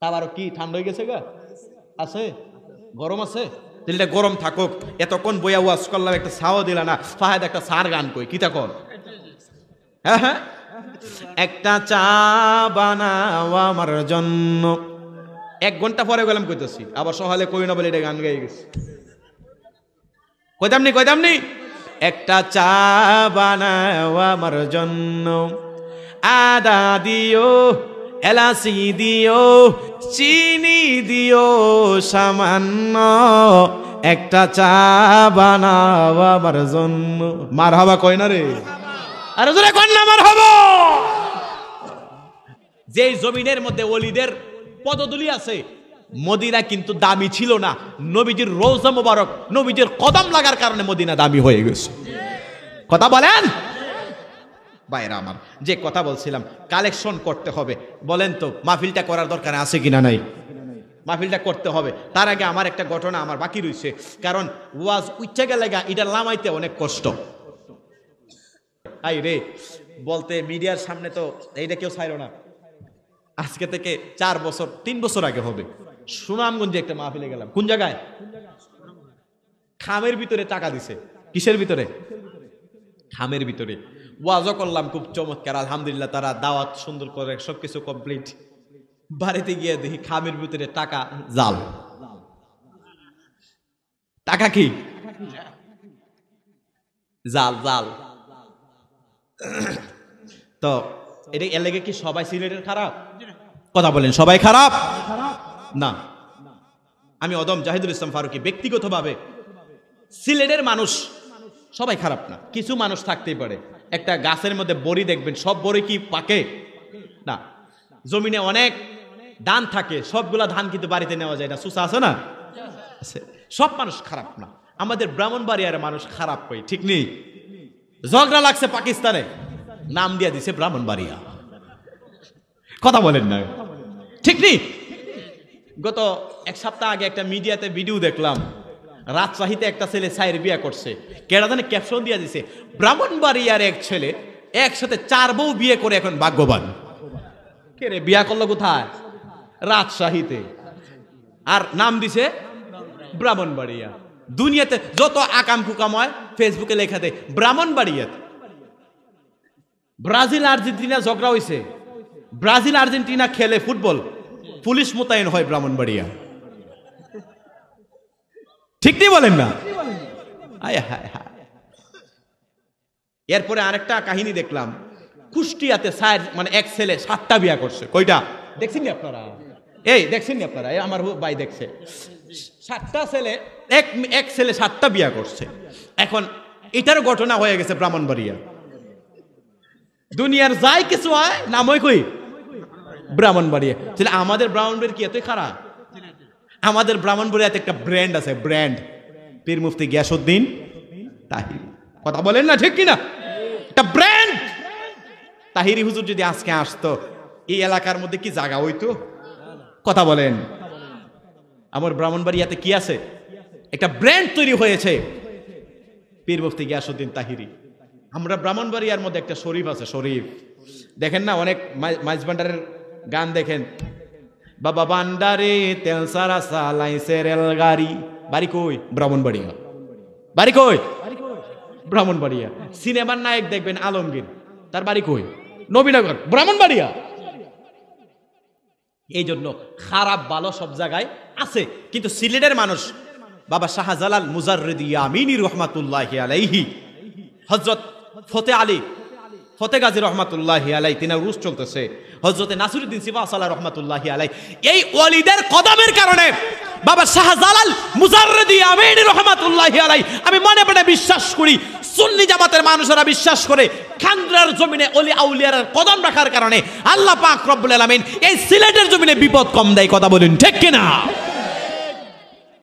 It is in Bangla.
তারপরও কি ঠান্ডা হয়ে গেছে গা? আছে গরম আছে? তাহলে গরম থাকুক, এতক্ষণ বইয়া ওয়াজ করলাম, একটা ছাও দিলা না, ফাহাদ একটা সার গান কই কি তা কর? হ্যাঁ হ্যাঁ, একটা চা বানাও আমার জন্য। 1 ঘন্টা পরে গেলাম কইতেছি, আবার সকালে কই না বলে এটা গান গাই গেছি। কইতামনি একটা চা বানাও আমার জন্য, আদা দিও, এলাচি দিও, চিনি দিও সামান্য, একটা চা বানাও আমার জন্য। মারহাবা কয় না রে? আরে জোরে কন না মারহাবা। যেই জমিনের মধ্যে ওলিদের পদধূলি আছে, মদিনা কিন্তু দামি ছিল না। নবীজির রওজা মোবারক, নবীজির কদম লাগার কারণে মদিনা দামি হয়ে গেছে। কথা বলেন ভাইরা আমার, যে কথা বলছিলাম কালেকশন করতে হবে। বলেন তো মাহফিলটা করার দরকার আছে কিনা? নাই, মাহফিলটা করতে হবে। তার আগে আমার একটা ঘটনা আমার বাকি রয়েছে, কারণ ওয়াজ উচ্চা গেলে এটা লামাইতে অনেক কষ্ট। আই রে বলতে মিডিয়ার সামনে তো এইটা কেউ ছাইরো না। আজকে থেকে 3 বছর আগে হবে, সুনামগঞ্জে একটা মাহফিলে গেলাম। কোন জায়গায়? খামের ভিতরে টাকা দিছে। কিসের ভিতরে? খামের ভিতরে। ওয়াজও করলাম খুব চমৎকার, আলহামদুলিল্লাহ। তারা দাওয়াত সুন্দর করে সবকিছু কমপ্লিট। বাড়িতে গিয়ে দেখি খামের ভিতরে টাকা জাল। টাকা কি? জাল জাল। তো এটা এর লেগে কি সবাই সিলেটের খারাপ? কথা বলেন, সবাই খারাপ না। আমি অদম জাহিদুল ইসলাম ফারুকী ব্যক্তিগতভাবে সিলেটের মানুষ সবাই খারাপ না। কিছু মানুষ থাকতেই পারে। একটা গাছের মধ্যে বড়ি দেখবেন, সব বড়ি কি পাকে না? জমিনে অনেক ধান থাকে, সবগুলা ধান কিন্তু বাড়িতে নেওয়া যায় না। সুসা আছে না? সব মানুষ খারাপ না। আমাদের ব্রাহ্মণবাড়িয়ার মানুষ খারাপ কই, ঠিক নেই? ঝগড়া লাগছে পাকিস্তানে, নাম দিয়ে দিছে ব্রাহ্মণবাড়িয়া। কথা বলেন না, ঠিক নেই? গত 1 সপ্তাহ আগে একটা মিডিয়াতে ভিডিও দেখলাম, রাজশাহীতে একটা ছেলে 4 বিয়ে করছে। কেডা জানে ক্যাপশন দিয়ে দিছে, ব্রাহ্মণবাড়িয়ার এক ছেলে একসাথে 4 বউ বিয়ে করে এখন ভাগ্যবান। কে রে, বিয়া করলো কোথায়? রাজশাহীতে। আর নাম দিছে ব্রাহ্মণবাড়িয়া। দুনিয়াতে যত আকাম কুকাম হয় ফেসবুকে লেখা দেয় ব্রাহ্মণবাড়িয়াতে। ব্রাজিল আর্জেন্টিনা ঝগড়া হয়েছে, ব্রাজিল আর্জেন্টিনা খেলে ফুটবল, পুলিশ মোতায়েন হয় ব্রাহ্মণবাড়িয়া। ঠিক নেই বলেন না? এরপরে আরেকটা কাহিনী দেখলাম, কুষ্টিয়াতে মানে এক ছেলে 7টা বিয়া করছে। কয়টা দেখছেন আপনারা? দেখছেন আপনারা? আমার ভাই দেখছে 7টা ছেলে, এক ছেলে 7টা বিয়া করছে। এখন এটার ঘটনা হয়ে গেছে ব্রাহ্মণবাড়িয়া। দুনিয়ার যাই কিছু হয় নাম হয় কই? ব্রাহ্মণবাড়িয়া। তাহলে আমাদের ব্রাহ্মণবাড়িয়া কি এতই খারাপ? আমাদের ব্রাহ্মণবাড়িয়াতে একটা ব্র্যান্ড আছে, ব্র্যান্ড পীর মুফতি গিয়াসউদ্দিন তাহিরি। কথা বলেন না, ঠিক কিনা? একটা ব্র্যান্ড। তাহিরি হুজুর যদি আজকে আসতো, এই এলাকার মধ্যে কি জায়গা হইতো? কথা বলেন। আমার ব্রাহ্মণবাড়িয়াতে কি আছে? একটা ব্র্যান্ড তৈরি হয়েছে, পীর মুফতি গিয়াসউদ্দিন তাহিরি। আমরা ব্রাহ্মণবাড়িয়ার মধ্যে একটা শরীফ আছে, শরীফ দেখেন না, অনেক মাইজ ভান্ডারের গান দেখেন, বাবা ভান্ডারে তেল সারা চালাইছে রেলগাড়ি। বাড়ি কই? ব্রাহ্মণবাড়িয়া। বাড়ি কই? ব্রাহ্মণবাড়িয়া। সিনেমার নায়ক দেখবেন আলমগীর, তার বাড়ি কই? নবীনগর, ব্রাহ্মণবাড়িয়া। এই জন্য খারাপ ভালো সব জায়গায় আছে, কিন্তু সিলেটের মানুষ, বাবা শাহজালাল মুজাররিদি ইয়ামিনী রহমাতুল্লাহি আলাইহি, হযরত ফতে গাজী রহমাতুল্লাহি আলাই, তিনার উরুস চলতেছে, হযরতে নাসিরউদ্দিন সিফাসালাহ রহমাতুল্লাহি আলাই। এই ওলিদের কদমের কারণে বাবা শাহজালাল মুজাররিদি ইয়ামিনী রহমাতুল্লাহি আলাই, আমি মনে প্রাণে বিশ্বাস করি, সুন্নি জামাতের মানুষেরা বিশ্বাস করে, খানরার জমিনে ওলি আউলিয়ার কদম রাখার কারণে আল্লাহ পাক রব্বুল আলামিন এই সিলেটের জমিনে বিপদ কম দেয়। কথা বলুন ঠিক কিনা?